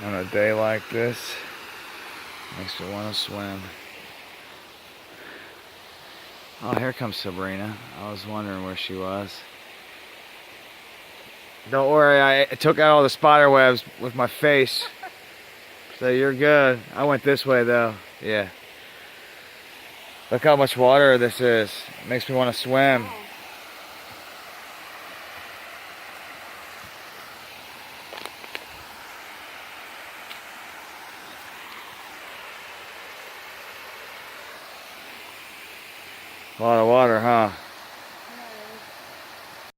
On a day like this, makes me want to swim. Oh, here comes Sabrina. I was wondering where she was. Don't worry, I took out all the spider webs with my face. So you're good. I went this way though. Yeah. Look how much water this is. It makes me want to swim. A lot of water, huh?